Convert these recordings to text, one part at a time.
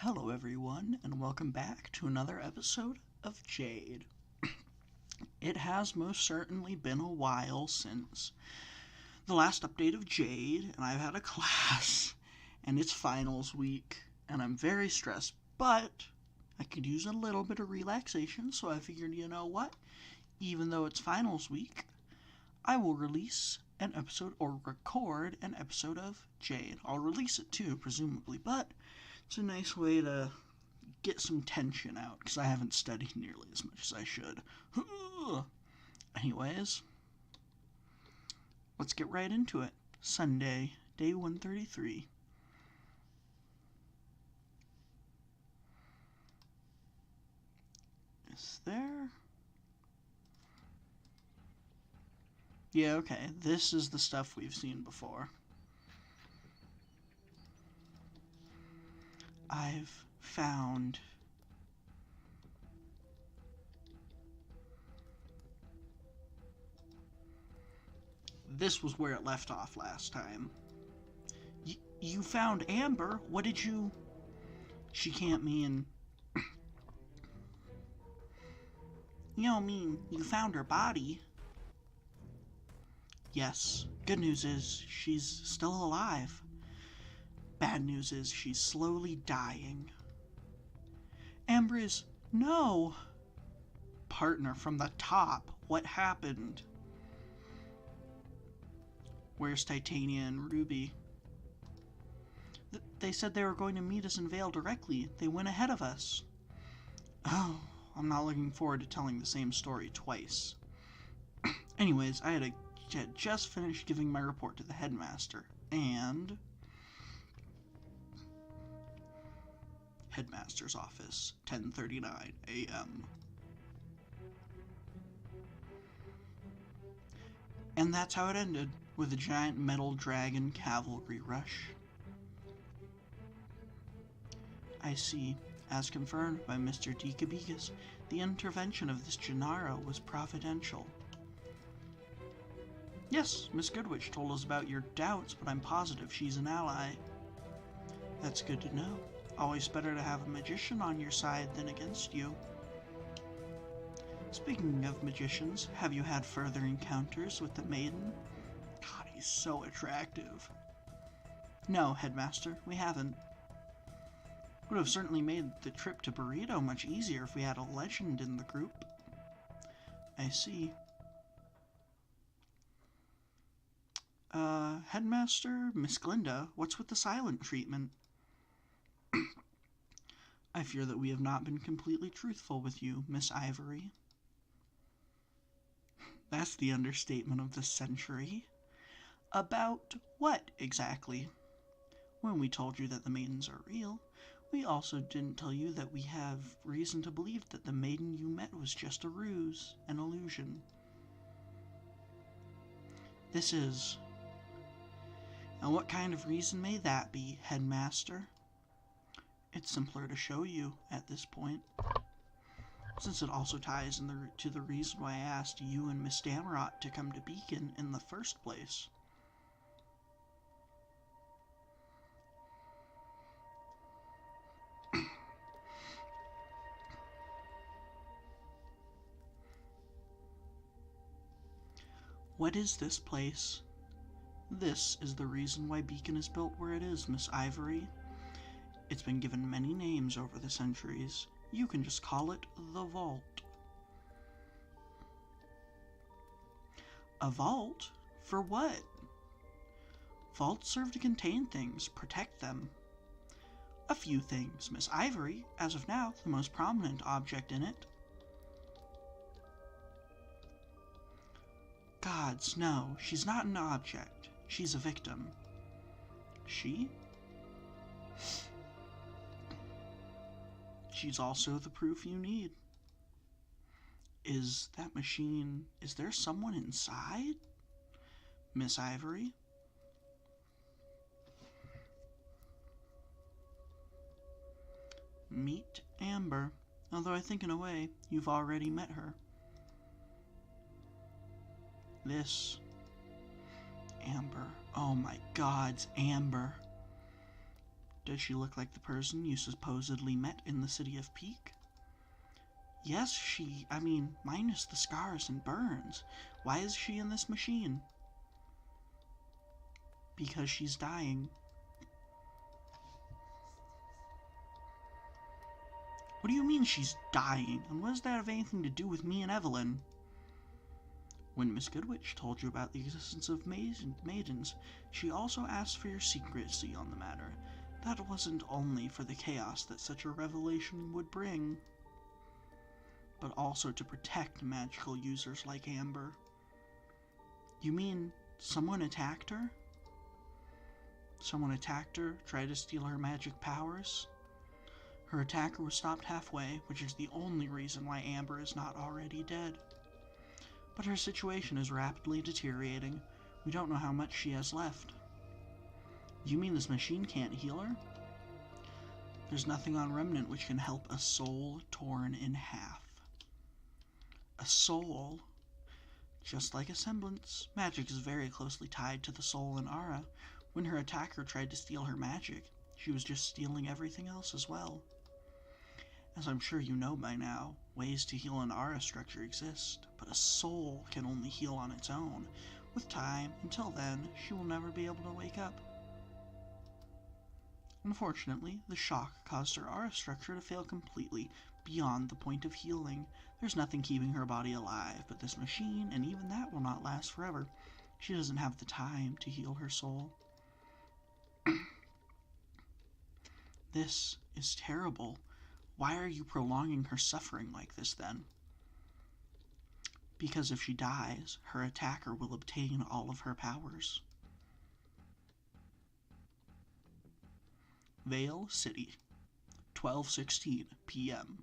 Hello everyone, and welcome back to another episode of Jade. It has most certainly been a while since the last update of Jade, and I've had a class, and it's finals week, and I'm very stressed, but I could use a little bit of relaxation, so I figured, you know what? Even though it's finals week, I will release an episode, or record an episode of Jade. I'll release it too, presumably, but it's a nice way to get some tension out, because I haven't studied nearly as much as I should. Anyways, let's get right into it. Sunday, day 133. Is there? Yeah, okay, this is the stuff we've seen before. I've found this was where it left off last time. You found Amber? What did you... She can't mean... You don't mean you found her body? Yes. Good news is she's still alive. Bad news is she's slowly dying. Amber is... No! Partner from the top. What happened? Where's Titania and Ruby? They said they were going to meet us in Vale directly. They went ahead of us. Oh, I'm not looking forward to telling the same story twice. Anyways, I had just finished giving my report to the headmaster, and... Headmaster's office, 10:39 a.m. And that's how it ended, with a giant metal dragon cavalry rush. I see. As confirmed by Mr. Dikabigas, the intervention of this Janara was providential. Yes, Miss Goodwitch told us about your doubts, but I'm positive she's an ally. That's good to know. Always better to have a magician on your side than against you. Speaking of magicians, have you had further encounters with the maiden? God, he's so attractive. No, Headmaster, we haven't. Would have certainly made the trip to Burrito much easier if we had a legend in the group. I see. Headmaster, Miss Glinda, what's with the silent treatment? I fear that we have not been completely truthful with you, Miss Ivory. That's the understatement of the century. About what, exactly? When we told you that the maidens are real, we also didn't tell you that we have reason to believe that the maiden you met was just a ruse, an illusion. This is... And what kind of reason may that be, Headmaster? It's simpler to show you at this point, since it also ties to the reason why I asked you and Miss Damerot to come to Beacon in the first place. What is this place? This is the reason why Beacon is built where it is, Miss Ivory. It's been given many names over the centuries. You can just call it the Vault. A vault? For what? Vaults serve to contain things, protect them. A few things, Miss Ivory, as of now, the most prominent object in it. Gods, no, she's not an object. She's a victim. She? She's also the proof you need. Is that machine... Is there someone inside? Miss Ivory? Meet Amber. Although I think in a way, you've already met her. This... Amber. Oh my God, it's Amber. Does she look like the person you supposedly met in the city of Peak? Yes, minus the scars and burns. Why is she in this machine? Because she's dying. What do you mean she's dying? And what does that have anything to do with me and Evelyn? When Miss Goodwitch told you about the existence of maidens, she also asked for your secrecy on the matter. That wasn't only for the chaos that such a revelation would bring, but also to protect magical users like Amber. You mean someone attacked her? Someone attacked her, tried to steal her magic powers? Her attacker was stopped halfway, which is the only reason why Amber is not already dead. But her situation is rapidly deteriorating. We don't know how much she has left. You mean this machine can't heal her? There's nothing on Remnant which can help a soul torn in half. A soul? Just like a semblance, magic is very closely tied to the soul in Ara. When her attacker tried to steal her magic, she was just stealing everything else as well. As I'm sure you know by now, ways to heal an aura structure exist, but a soul can only heal on its own. With time, until then, she will never be able to wake up. Unfortunately, the shock caused her aura structure to fail completely, beyond the point of healing. There's nothing keeping her body alive but this machine, and even that will not last forever. She doesn't have the time to heal her soul. This is terrible. Why are you prolonging her suffering like this, then? Because if she dies, her attacker will obtain all of her powers. Vale City, 12:16 p.m.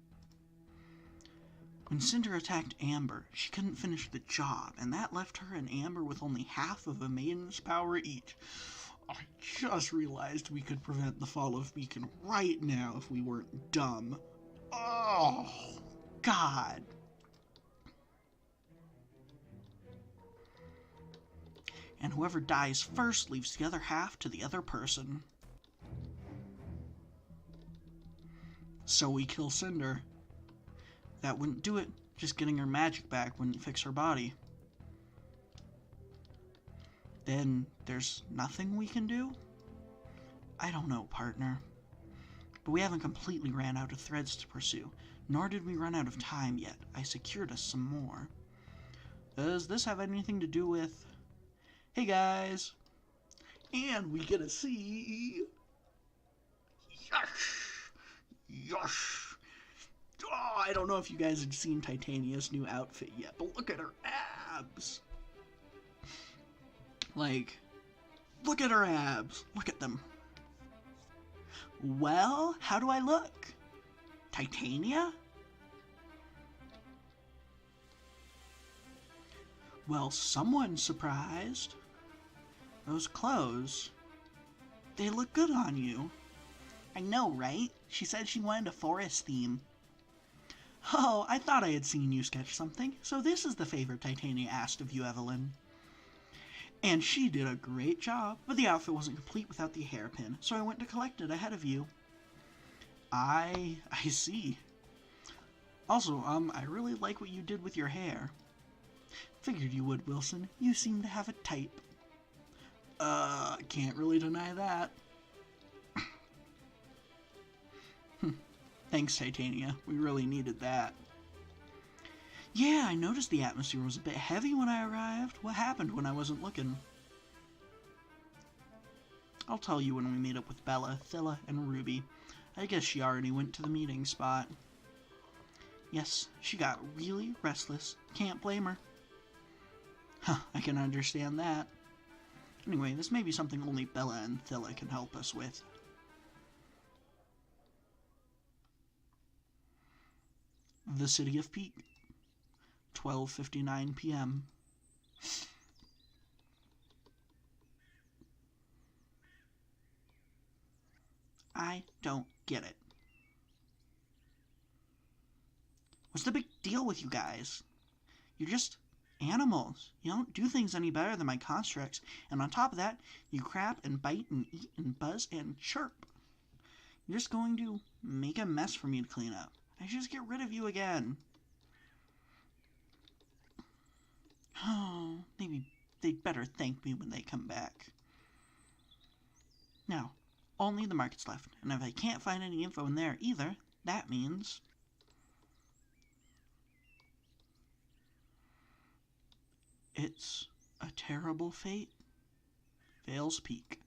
When Cinder attacked Amber, she couldn't finish the job, and that left her and Amber with only half of a maiden's power each. I just realized we could prevent the fall of Beacon right now if we weren't dumb. Oh, God. And whoever dies first leaves the other half to the other person. So we kill Cinder. That wouldn't do it. Just getting her magic back wouldn't fix her body. Then there's nothing we can do? I don't know, partner. But we haven't completely ran out of threads to pursue, nor did we run out of time yet. I secured us some more. Does this have anything to do with... Hey guys! And we get to see... Yes! Yes! Oh, I don't know if you guys had seen Titania's new outfit yet, but look at her abs! Like, look at her abs. Look at them. Well, how do I look? Titania? Well, someone's surprised. Those clothes, they look good on you. I know, right? She said she wanted a forest theme. Oh, I thought I had seen you sketch something, so this is the favor Titania asked of you, Evelyn. And she did a great job, but the outfit wasn't complete without the hairpin, so I went to collect it ahead of you. I see. Also, I really like what you did with your hair. Figured you would, Wilson. You seem to have a type. Can't really deny that. Thanks, Titania. We really needed that. Yeah, I noticed the atmosphere was a bit heavy when I arrived. What happened when I wasn't looking? I'll tell you when we meet up with Bella, Thilla, and Ruby. I guess she already went to the meeting spot. Yes, she got really restless. Can't blame her. Huh, I can understand that. Anyway, this may be something only Bella and Thilla can help us with. The City of Peak, 12:59 p.m. I don't get it. What's the big deal with you guys? You're just animals. You don't do things any better than my constructs, and on top of that, you crap and bite and eat and buzz and chirp. You're just going to make a mess for me to clean up. I should just get rid of you again. Oh, maybe they'd better thank me when they come back. Now, only the market's left, and if I can't find any info in there either, that means... It's a terrible fate. Vale's Peak,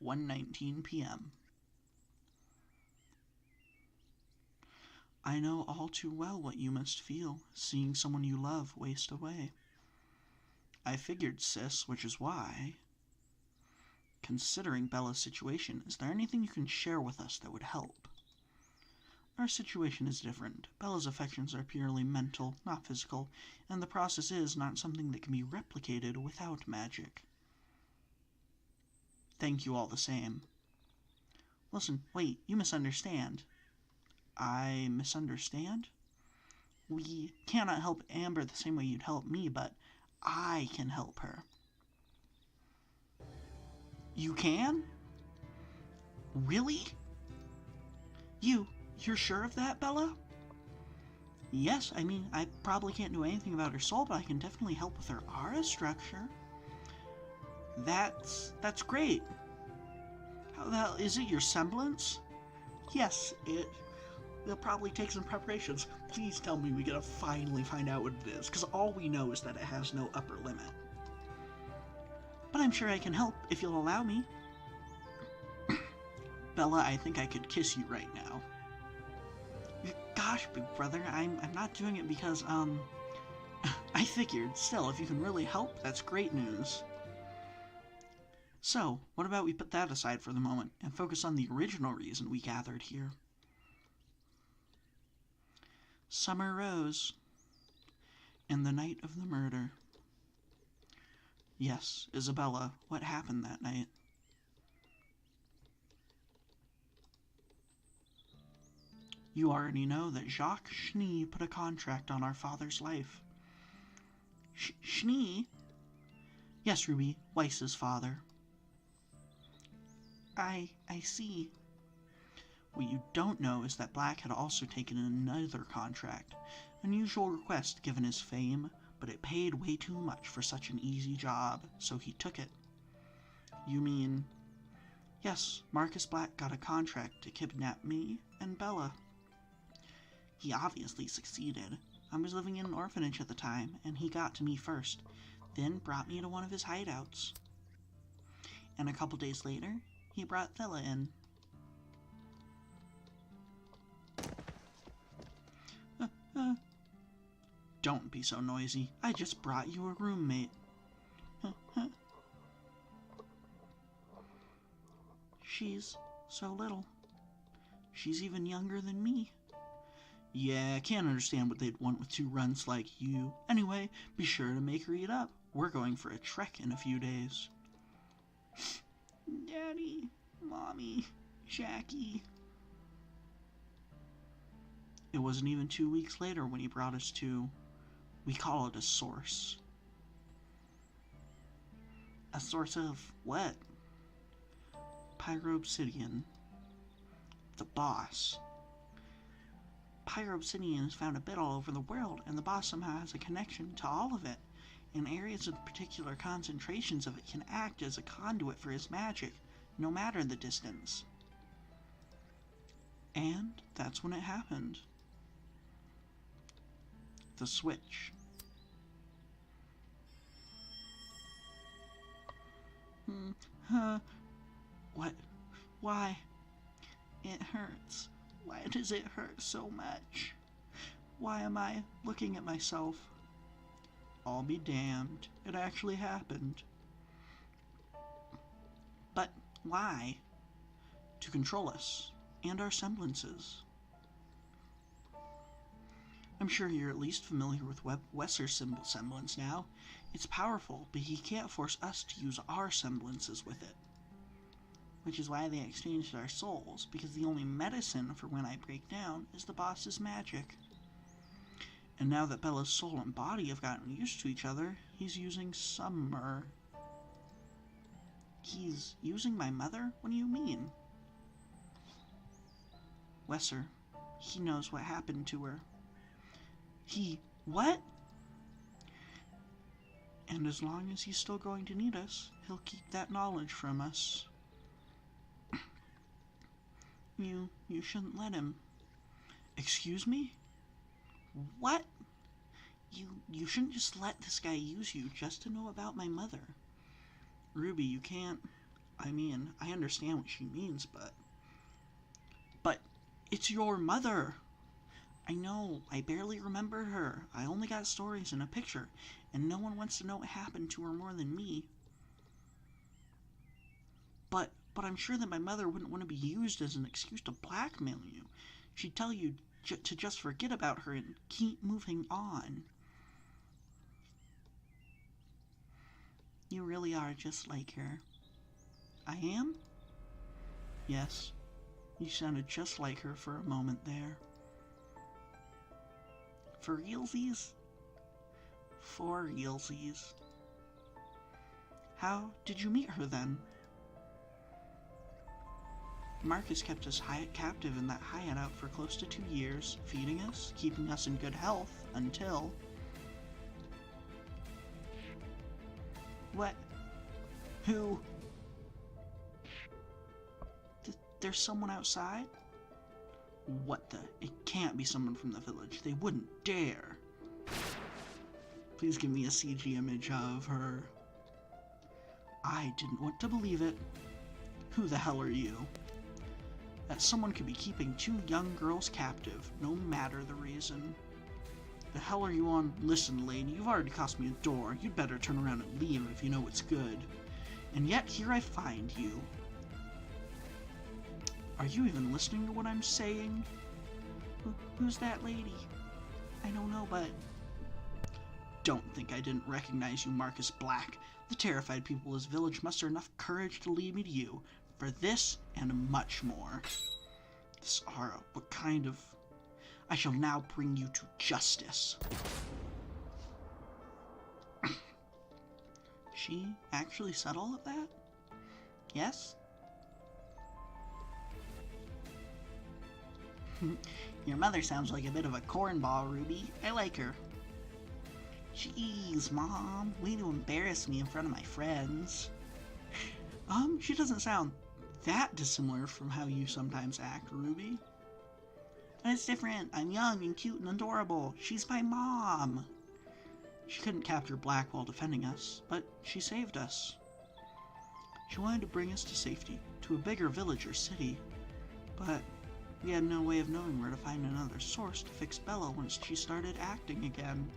1:19 p.m. I know all too well what you must feel, seeing someone you love waste away. I figured, sis, which is why... Considering Bella's situation, is there anything you can share with us that would help? Our situation is different. Bella's affections are purely mental, not physical, and the process is not something that can be replicated without magic. Thank you all the same. Listen, wait, you misunderstand. I misunderstand? We cannot help Amber the same way you'd help me, but I can help her. You can? Really? You're sure of that, Bella? Yes, I mean, I probably can't do anything about her soul, but I can definitely help with her aura structure. That's great. How the hell, is it your semblance? Yes, it'll probably take some preparations. Please tell me we gotta finally find out what it is, because all we know is that it has no upper limit. But I'm sure I can help if you'll allow me. Bella, I think I could kiss you right now. Gosh, big brother, I'm not doing it because, I figured. Still, if you can really help, that's great news. So, what about we put that aside for the moment and focus on the original reason we gathered here? Summer rose, and the night of the murder. Yes, Isabella, what happened that night? You already know that Jacques Schnee put a contract on our father's life. Schnee? Yes, Ruby, Weiss's father. I see. What you don't know is that Black had also taken another contract. Unusual request given his fame, but it paid way too much for such an easy job, so he took it. You mean... Yes, Marcus Black got a contract to kidnap me and Bella. He obviously succeeded. I was living in an orphanage at the time, and he got to me first, then brought me to one of his hideouts. And a couple days later, he brought Thilla in. Don't be so noisy. I just brought you a roommate. She's so little. She's even younger than me. Yeah, I can't understand what they'd want with two runts like you. Anyway, be sure to make her eat up. We're going for a trek in a few days. Daddy, Mommy, Jackie. It wasn't even 2 weeks later when he brought us to... We call it a source. A source of what? Pyro-obsidian. The boss. Pyro-obsidian is found a bit all over the world, and the boss somehow has a connection to all of it. In areas with particular concentrations of it can act as a conduit for his magic, no matter the distance. And that's when it happened. The switch. What? Why? It hurts. Why does it hurt so much? Why am I looking at myself? I'll be damned. It actually happened. But why? To control us and our semblances. I'm sure you're at least familiar with Wesser's semblance now. It's powerful, but he can't force us to use our semblances with it. Which is why they exchanged our souls, because the only medicine for when I break down is the boss's magic. And now that Bella's soul and body have gotten used to each other, he's using Summer. He's using my mother? What do you mean? Wesser, he knows what happened to her. What? And as long as he's still going to need us, he'll keep that knowledge from us. You shouldn't let him. Excuse me? What? You shouldn't just let this guy use you just to know about my mother. Ruby, you can't. I mean, I understand what she means, but it's your mother. I know, I barely remember her. I only got stories and a picture, and no one wants to know what happened to her more than me. But I'm sure that my mother wouldn't want to be used as an excuse to blackmail you. She'd tell you to just forget about her and keep moving on. You really are just like her. I am? Yes, you sounded just like her for a moment there. For realsies? For realsies. How did you meet her then? Marcus kept us captive in that hideout for close to 2 years, feeding us, keeping us in good health, until... What? Who? There's someone outside? What the? It can't be someone from the village. They wouldn't dare. Please give me a CG image of her. I didn't want to believe it. Who the hell are you? That someone could be keeping 2 young girls captive, no matter the reason. The hell are you on? Listen, lady, you've already cost me a door. You'd better turn around and leave if you know what's good. And yet, here I find you. Are you even listening to what I'm saying? Who's that lady? I don't know, but... Don't think I didn't recognize you, Marcus Black. The terrified people of this village muster enough courage to lead me to you. For this, and much more. Sara, what kind of... I shall now bring you to justice. She actually said all of that? Yes? Your mother sounds like a bit of a cornball, Ruby. I like her. Jeez, Mom. Way to embarrass me in front of my friends. She doesn't sound that dissimilar from how you sometimes act, Ruby. It's different. I'm young and cute and adorable. She's my mom. She couldn't capture Black while defending us, but she saved us. She wanted to bring us to safety, to a bigger village or city, but we had no way of knowing where to find another source to fix Bella once she started acting again.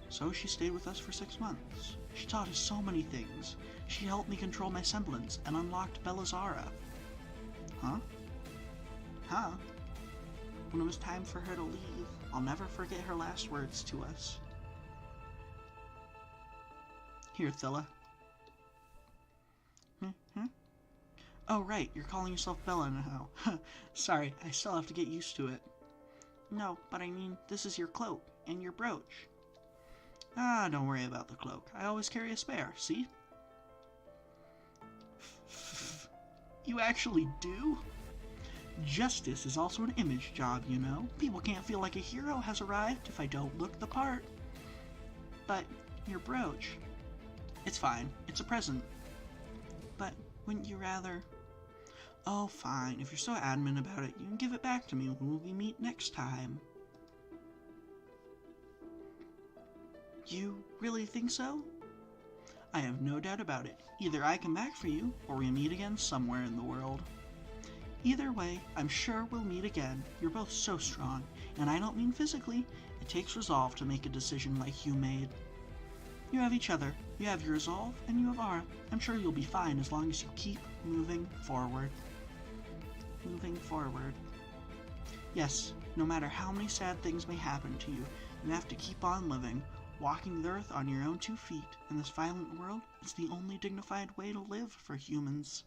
So she stayed with us for 6 months. She taught us so many things. She helped me control my semblance and unlocked Bella's aura. Huh? When it was time for her to leave, I'll never forget her last words to us. Here, Thilla. Oh, right, you're calling yourself Bella now. Sorry, I still have to get used to it. No, but I mean, this is your cloak and your brooch. Ah, don't worry about the cloak. I always carry a spare, see? You actually do? Justice is also an image job, you know. People can't feel like a hero has arrived if I don't look the part. But your brooch... It's fine. It's a present. But wouldn't you rather... Oh, fine. If you're so adamant about it, you can give it back to me when we meet next time. You really think so? I have no doubt about it. Either I come back for you, or we meet again somewhere in the world. Either way, I'm sure we'll meet again. You're both so strong, and I don't mean physically. It takes resolve to make a decision like you made. You have each other, you have your resolve, and you have Aura. I'm sure you'll be fine as long as you keep moving forward. Moving forward. Yes, no matter how many sad things may happen to you, you have to keep on living. Walking the earth on your own 2 feet in this violent world is the only dignified way to live for humans.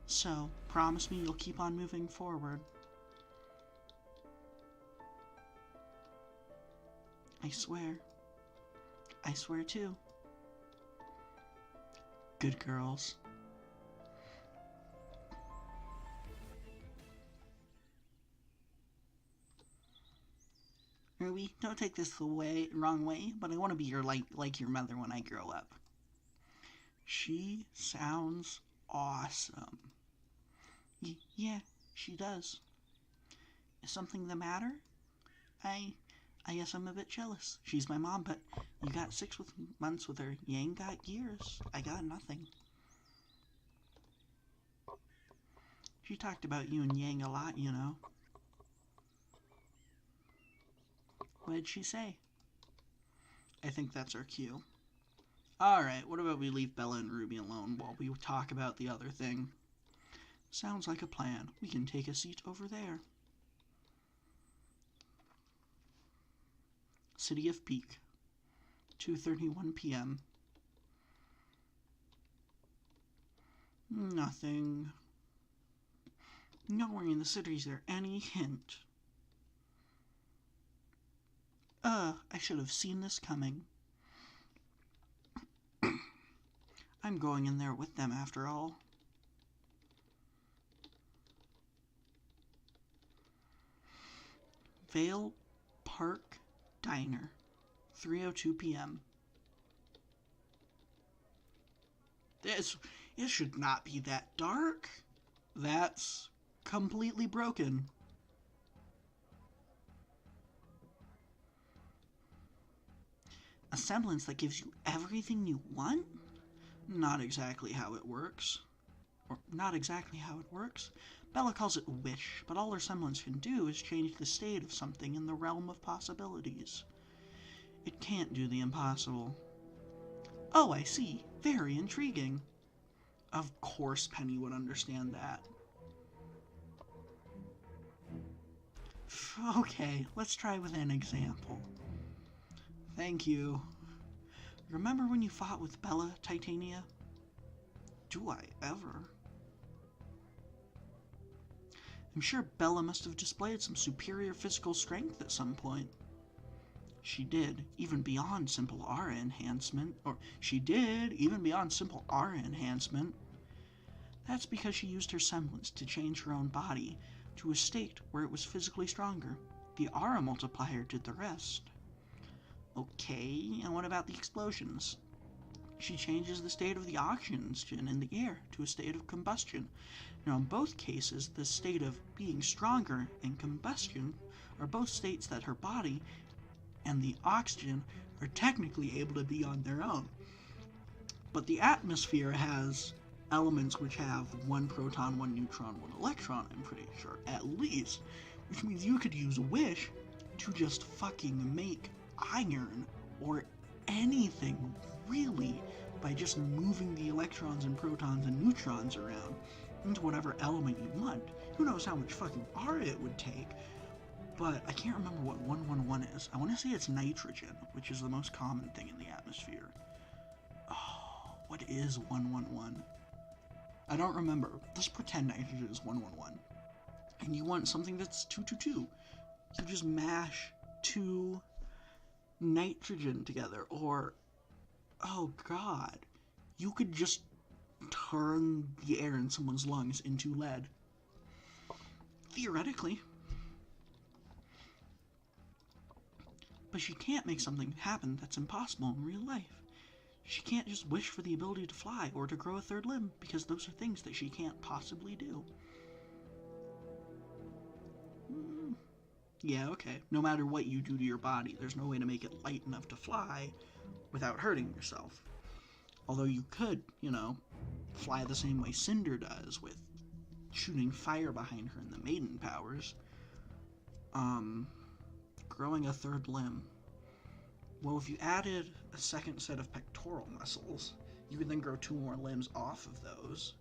So, promise me you'll keep on moving forward. I swear. I swear too. Good girls. Ruby, don't take this the wrong way, but I want to be like your mother when I grow up. She sounds awesome. Yeah, she does. Is something the matter? I guess I'm a bit jealous. She's my mom, but you got 6 months with her. You ain't got years. I got nothing. She talked about you and Yang a lot, you know. What did she say? I think that's our cue. Alright, what about we leave Bella and Ruby alone while we talk about the other thing? Sounds like a plan. We can take a seat over there. City of Peak, 2:31 p.m. Nothing. Nowhere in the city is there any hint. I should have seen this coming. I'm going in there with them after all. Vale Park Diner, 3:02 p.m. It should not be that dark. That's completely broken. A semblance that gives you everything you want? Not exactly how it works. Or not exactly how it works. Bella calls it wish, but all her semblance can do is change the state of something in the realm of possibilities. It can't do the impossible. Oh, I see. Very intriguing. Of course Penny would understand that. Okay, let's try with an example. Thank you. Remember when you fought with Bella, Titania? Do I ever? I'm sure Bella must have displayed some superior physical strength at some point. She did, even beyond simple aura enhancement. That's because she used her semblance to change her own body to a state where it was physically stronger. The aura multiplier did the rest. Okay, and what about the explosions? She changes the state of the oxygen in the air to a state of combustion. Now, in both cases, the state of being stronger and combustion are both states that her body and the oxygen are technically able to be on their own. But the atmosphere has elements which have 1 proton, 1 neutron, 1 electron, I'm pretty sure, at least. Which means you could use wish to just fucking make iron or anything, really, by just moving the electrons and protons and neutrons around into whatever element you want. Who knows how much fucking aura it would take, but I can't remember what 111 is. I want to say it's nitrogen, which is the most common thing in the atmosphere. Oh, what is 111? I don't remember. Let's pretend nitrogen is 111. And you want something that's 222. You just mash 2 nitrogen together, or, oh god, you could just turn the air in someone's lungs into lead. Theoretically. But she can't make something happen that's impossible in real life. She can't just wish for the ability to fly or to grow a 3rd limb, because those are things that she can't possibly do. Yeah, okay. No matter what you do to your body, there's no way to make it light enough to fly without hurting yourself. Although you could, fly the same way Cinder does, with shooting fire behind her in the maiden powers. Growing a 3rd limb. Well, if you added a 2nd set of pectoral muscles, you could then grow 2 more limbs off of those.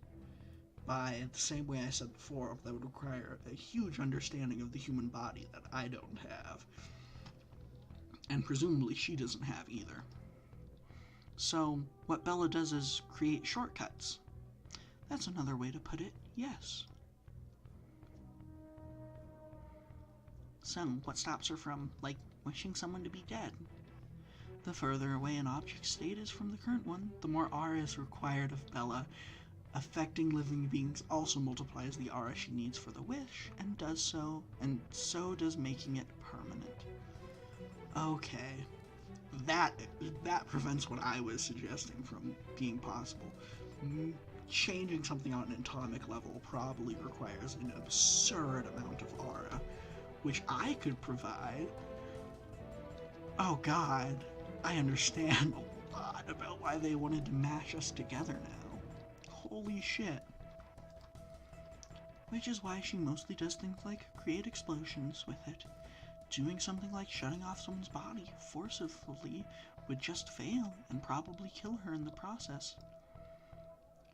By the same way I said before, that would require a huge understanding of the human body that I don't have. And presumably she doesn't have either. So, what Bella does is create shortcuts. That's another way to put it, yes. So, what stops her from, wishing someone to be dead? The further away an object state is from the current one, the more aura is required of Bella. Affecting living beings also multiplies the aura she needs for the wish, and so does making it permanent. Okay. That prevents what I was suggesting from being possible. Changing something on an atomic level probably requires an absurd amount of aura, which I could provide. Oh god, I understand a lot about why they wanted to mash us together now. Holy shit. Which is why she mostly does things like create explosions with it. Doing something like shutting off someone's body forcefully would just fail and probably kill her in the process.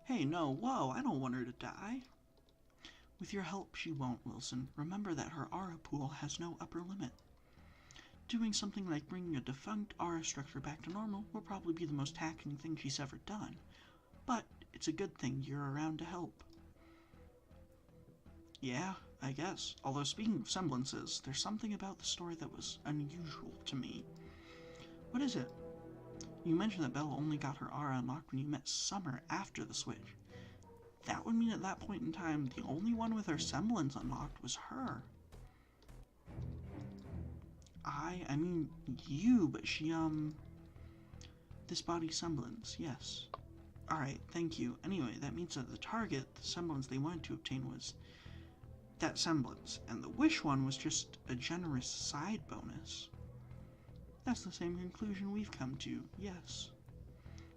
Hey, no, whoa, I don't want her to die. With your help, she won't, Wilson. Remember that her aura pool has no upper limit. Doing something like bringing a defunct aura structure back to normal will probably be the most taxing thing she's ever done. But it's a good thing you're around to help. Yeah, I guess. Although speaking of semblances, there's something about the story that was unusual to me. What is it? You mentioned that Bella only got her aura unlocked when you met Summer after the switch. That would mean at that point in time, the only one with her semblance unlocked was her. I mean, you, but she, this body semblance, yes. Alright, thank you. Anyway, that means that the target, the semblance they wanted to obtain was that semblance, and the wish one was just a generous side bonus. That's the same conclusion we've come to, yes.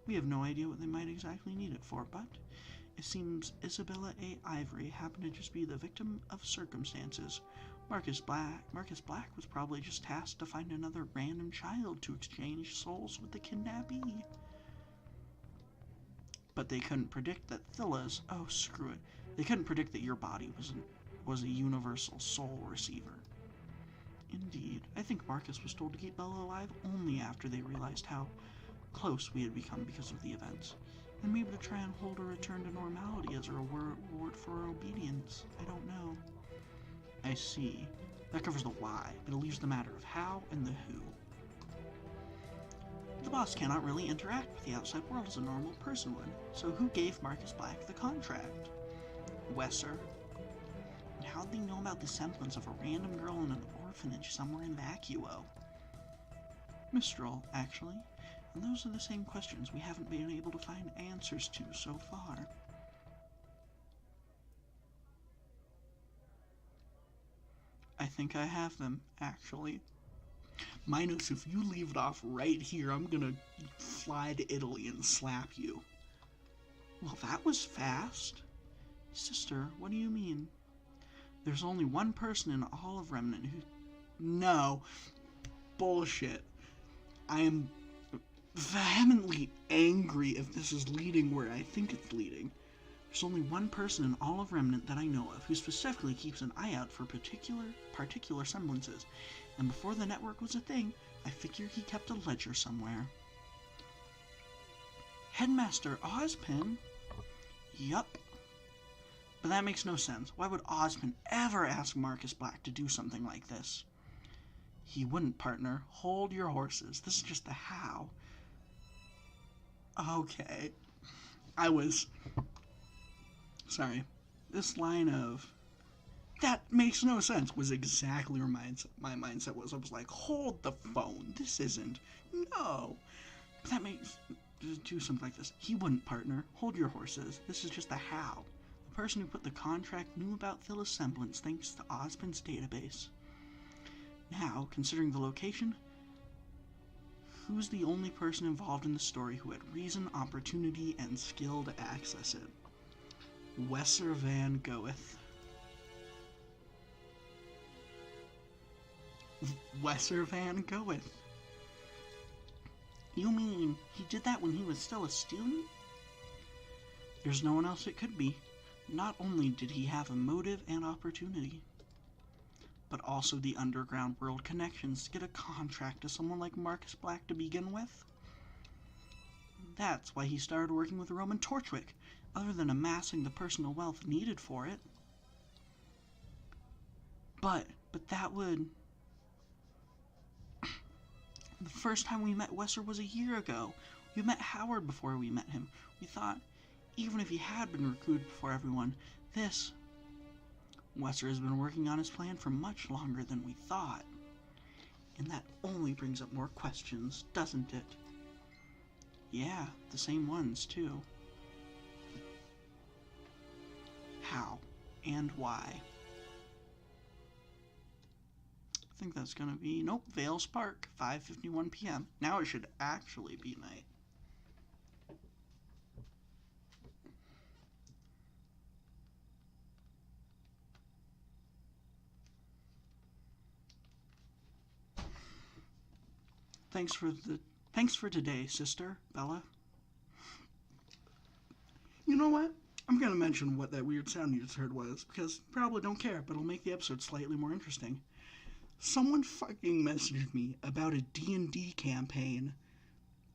We have no idea what they might exactly need it for, but it seems Isabella A. Ivory happened to just be the victim of circumstances. Marcus Black was probably just tasked to find another random child to exchange souls with the kidnappee. But they couldn't predict that Thilla's, oh screw it, they couldn't predict that your body was a universal soul receiver. Indeed, I think Marcus was told to keep Bella alive only after they realized how close we had become because of the events, and maybe to try and hold a return to normality as a reward for our obedience. I don't know. I see. That covers the why, but it leaves the matter of how and the who. The boss cannot really interact with the outside world as a normal person would, so who gave Marcus Black the contract? Wesser. And how'd they know about the semblance of a random girl in an orphanage somewhere in Vacuo? Mistral, actually. And those are the same questions we haven't been able to find answers to so far. I think I have them, actually. Minos, if you leave it off right here, I'm gonna fly to Italy and slap you. Well, that was fast. Sister, what do you mean? There's only one person in all of Remnant who... No. Bullshit. I am vehemently angry if this is leading where I think it's leading. There's only one person in all of Remnant that I know of who specifically keeps an eye out for particular semblances, and before the network was a thing, I figure he kept a ledger somewhere. Headmaster Ozpin? Yup. But that makes no sense. Why would Ozpin ever ask Marcus Black to do something like this? He wouldn't, partner. Hold your horses. This is just the how. Okay. Sorry. This line of, that makes no sense, was exactly where my mindset was. I was like, hold the phone. This isn't. No. But that makes, do something like this. He wouldn't, partner. Hold your horses. This is just the how. The person who put the contract knew about Thilla's semblance thanks to Ozpin's database. Now, considering the location, who's the only person involved in the story who had reason, opportunity, and skill to access it? Wesser Van Goeth. Wesser Van Goeth. You mean he did that when he was still a student? There's no one else it could be. Not only did he have a motive and opportunity, but also the underground world connections to get a contract to someone like Marcus Black to begin with. That's why he started working with Roman Torchwick, other than amassing the personal wealth needed for it. But that would... The first time we met Wesser was a year ago. We met Howard before we met him. We thought, even if he had been recruited before everyone, Wesser has been working on his plan for much longer than we thought. And that only brings up more questions, doesn't it? Yeah, the same ones, too. How and why? I think that's gonna be, nope, Vale Spark, 5:51 p.m. Now it should actually be night. Thanks for today, sister, Bella. You know what? I'm gonna mention what that weird sound you just heard was, because you probably don't care, but it'll make the episode slightly more interesting. Someone fucking messaged me about a D&D campaign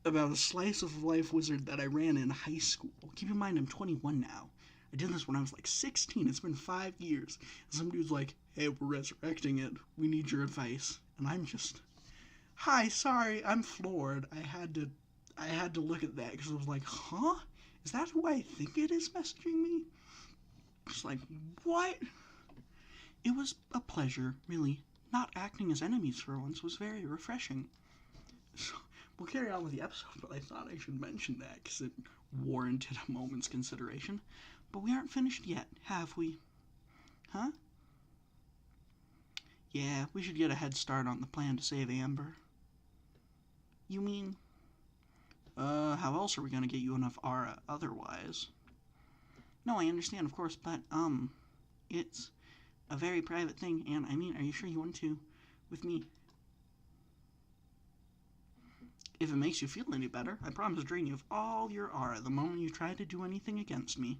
about a slice of life wizard that I ran in high school. Keep in mind, I'm 21 now. I did this when I was like 16. It's been 5 years. And some dude's like, hey, we're resurrecting it. We need your advice. And I'm just, hi, sorry, I'm floored. I had to look at that because I was like, huh? Is that who I think it is messaging me? Just like, what? It was a pleasure, really. Not acting as enemies for once was very refreshing. So, we'll carry on with the episode, but I thought I should mention that because it warranted a moment's consideration. But we aren't finished yet, have we? Huh? Yeah, we should get a head start on the plan to save Amber. You mean... how else are we gonna get you enough aura otherwise? No, I understand, of course, but, it's a very private thing, and, I mean, are you sure you want to, with me? If it makes you feel any better, I promise to drain you of all your aura the moment you try to do anything against me.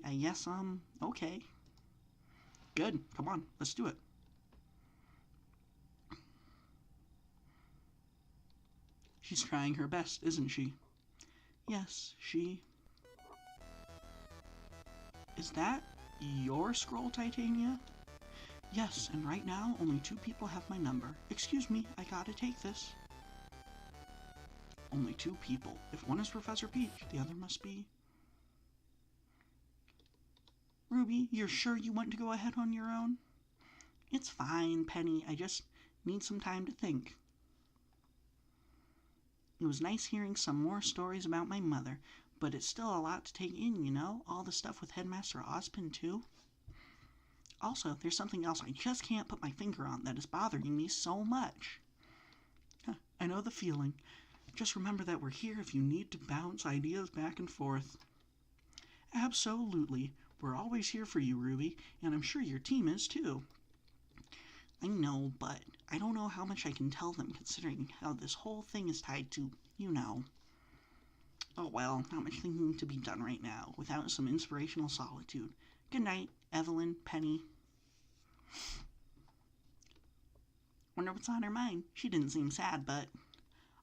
Yes, okay. Good, come on, let's do it. She's trying her best, isn't she? Yes, she... Is that your scroll, Titania? Yes, and right now, only 2 people have my number. Excuse me, I gotta take this. Only 2 people. If one is Professor Peach, the other must be... Ruby, you're sure you want to go ahead on your own? It's fine, Penny. I just need some time to think. It was nice hearing some more stories about my mother, but it's still a lot to take in, you know? All the stuff with Headmaster Ozpin, too. Also, there's something else I just can't put my finger on that is bothering me so much. I know the feeling. Just remember that we're here if you need to bounce ideas back and forth. Absolutely. We're always here for you, Ruby, and I'm sure your team is too. I know, but I don't know how much I can tell them considering how this whole thing is tied to, you know. Oh well, not much thinking to be done right now without some inspirational solitude. Good night, Evelyn, Penny. Wonder what's on her mind. She didn't seem sad, but...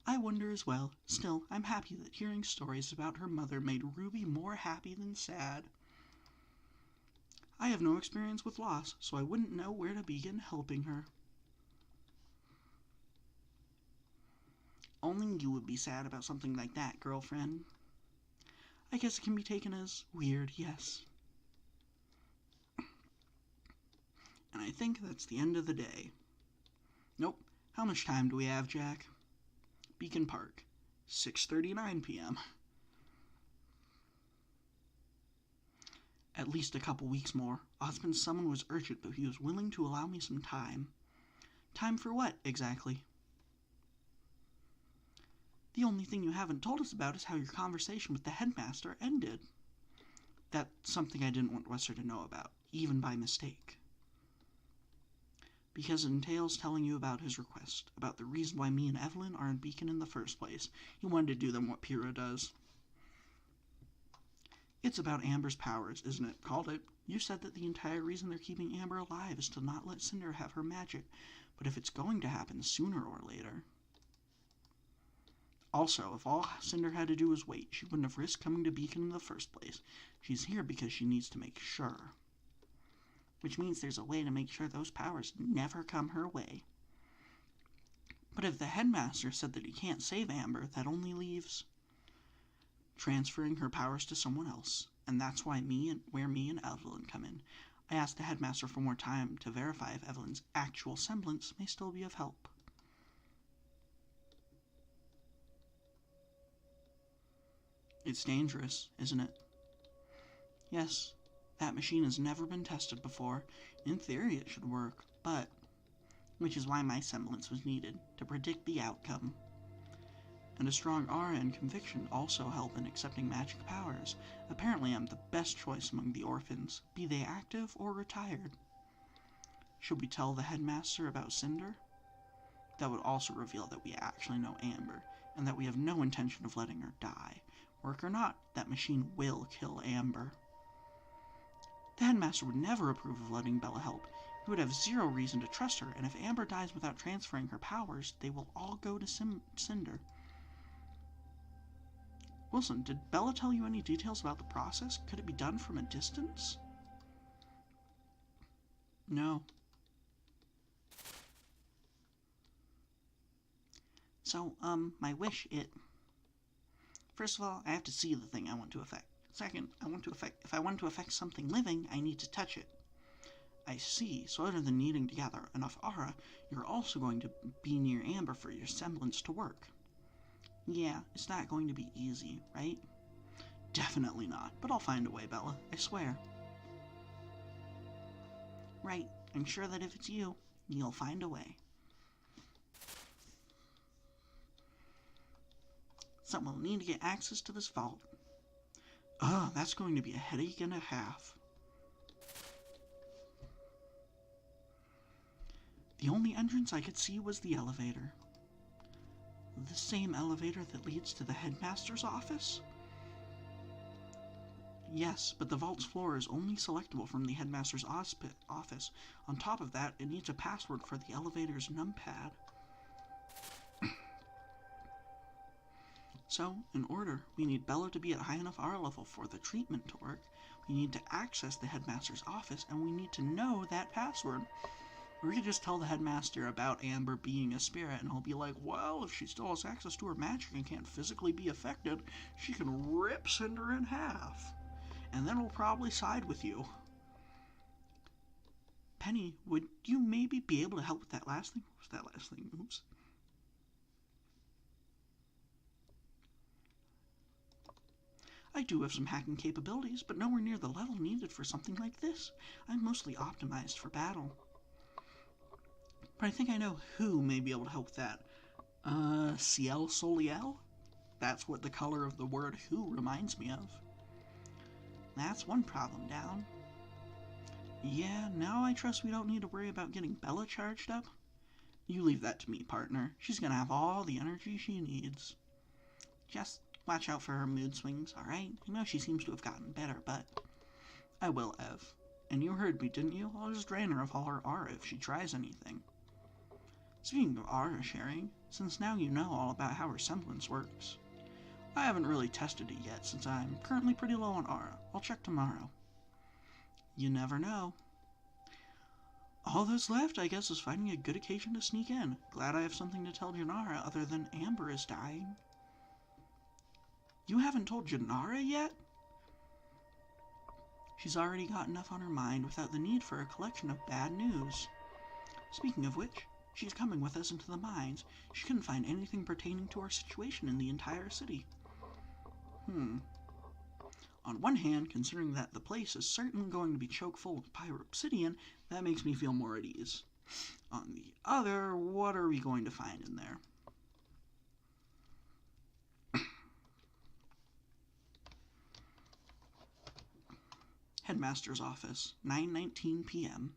I wonder as well. Still, I'm happy that hearing stories about her mother made Ruby more happy than sad. I have no experience with loss, so I wouldn't know where to begin helping her. Only you would be sad about something like that, girlfriend. I guess it can be taken as weird, yes. And I think that's the end of the day. Nope. How much time do we have, Jack? Beacon Park, 6:39 p.m. At least a couple weeks more. Ozpin's summon was urgent, but he was willing to allow me some time. Time for what, exactly? The only thing you haven't told us about is how your conversation with the headmaster ended. That's something I didn't want Wesser to know about, even by mistake. Because it entails telling you about his request, about the reason why me and Evelyn are in Beacon in the first place. He wanted to do them what Pyrrha does. It's about Amber's powers, isn't it? Called it. You said that the entire reason they're keeping Amber alive is to not let Cinder have her magic, but if it's going to happen sooner or later... Also, if all Cinder had to do was wait, she wouldn't have risked coming to Beacon in the first place. She's here because she needs to make sure. Which means there's a way to make sure those powers never come her way. But if the headmaster said that he can't save Amber, that only leaves transferring her powers to someone else. And that's where me and Evelyn come in. I asked the headmaster for more time to verify if Evelyn's actual semblance may still be of help. It's dangerous, isn't it? Yes, that machine has never been tested before. In theory it should work, but... which is why my semblance was needed, to predict the outcome. And a strong aura and conviction also help in accepting magic powers. Apparently I'm the best choice among the orphans, be they active or retired. Should we tell the headmaster about Cinder? That would also reveal that we actually know Amber, and that we have no intention of letting her die. Work or not, that machine will kill Amber. The headmaster would never approve of letting Bella help. He would have zero reason to trust her, and if Amber dies without transferring her powers, they will all go to Cinder. Wilson, did Bella tell you any details about the process? Could it be done from a distance? No. So, my wish, First of all, I have to see the thing I want to affect. Second, if I want to affect something living, I need to touch it. I see, so other than needing to gather enough aura, you're also going to be near Amber for your semblance to work. Yeah, it's not going to be easy, right? Definitely not, but I'll find a way, Bella, I swear. Right, I'm sure that if it's you, you'll find a way. So we'll need to get access to this vault. Oh, that's going to be a headache and a half. The only entrance I could see was the elevator. The same elevator that leads to the headmaster's office? Yes, but the vault's floor is only selectable from the headmaster's office. On top of that, it needs a password for the elevator's numpad. So, in order, we need Bella to be at high enough aura level for the treatment to work, we need to access the headmaster's office, and we need to know that password. Or we could just tell the headmaster about Amber being a spirit, and he'll be like, well, if she still has access to her magic and can't physically be affected, she can rip Cinder in half. And then we'll probably side with you. Penny, would you maybe be able to help with that last thing? What was that last thing? Oops. I do have some hacking capabilities, but nowhere near the level needed for something like this. I'm mostly optimized for battle. But I think I know who may be able to help with that. Ciel Soliel? That's what the color of the word who reminds me of. That's one problem down. Yeah, now I trust we don't need to worry about getting Bella charged up. You leave that to me, partner. She's gonna have all the energy she needs. Just watch out for her mood swings, alright? I know she seems to have gotten better, but... I will, Ev. And you heard me, didn't you? I'll just drain her of all her aura if she tries anything. Speaking of aura sharing, since now you know all about how her semblance works, I haven't really tested it yet since I'm currently pretty low on aura. I'll check tomorrow. You never know. All that's left, I guess, is finding a good occasion to sneak in. Glad I have something to tell Janara other than Amber is dying. You haven't told Janara yet? She's already got enough on her mind without the need for a collection of bad news. Speaking of which, she's coming with us into the mines. She couldn't find anything pertaining to our situation in the entire city. On one hand, considering that the place is certainly going to be chock full of pyro-obsidian, that makes me feel more at ease. On the other, what are we going to find in there? Headmaster's office, 9:19 p.m.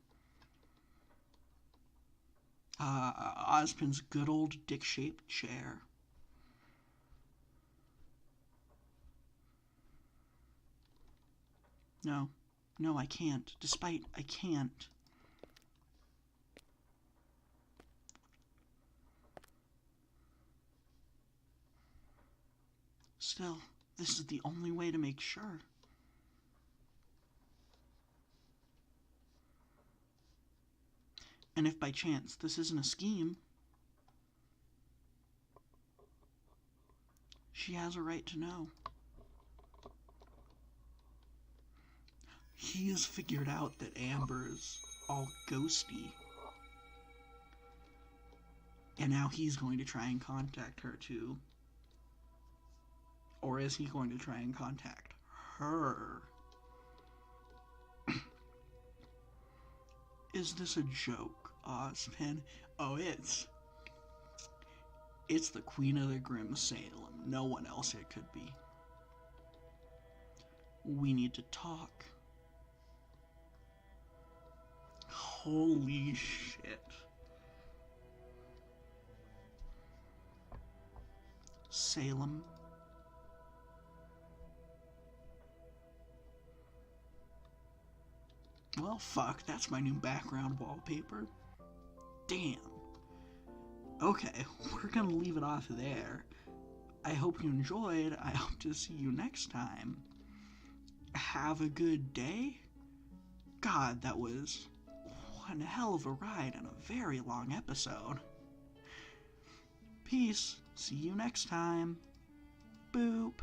Ozpin's good old dick-shaped chair. No, I can't. Despite I can't. Still, this is the only way to make sure. And if by chance this isn't a scheme, she has a right to know. He has figured out that Amber's all ghosty. And now he's going to try and contact her too. Or is he going to try and contact her? Is this a joke, Ozpin? Oh, it's the Queen of the Grimm Salem. No one else it could be. We need to talk. Holy shit. Salem. Well, fuck, that's my new background wallpaper. Damn. Okay, we're gonna leave it off there. I hope you enjoyed. I hope to see you next time. Have a good day. God, that was one hell of a ride and a very long episode. Peace. See you next time. Boop.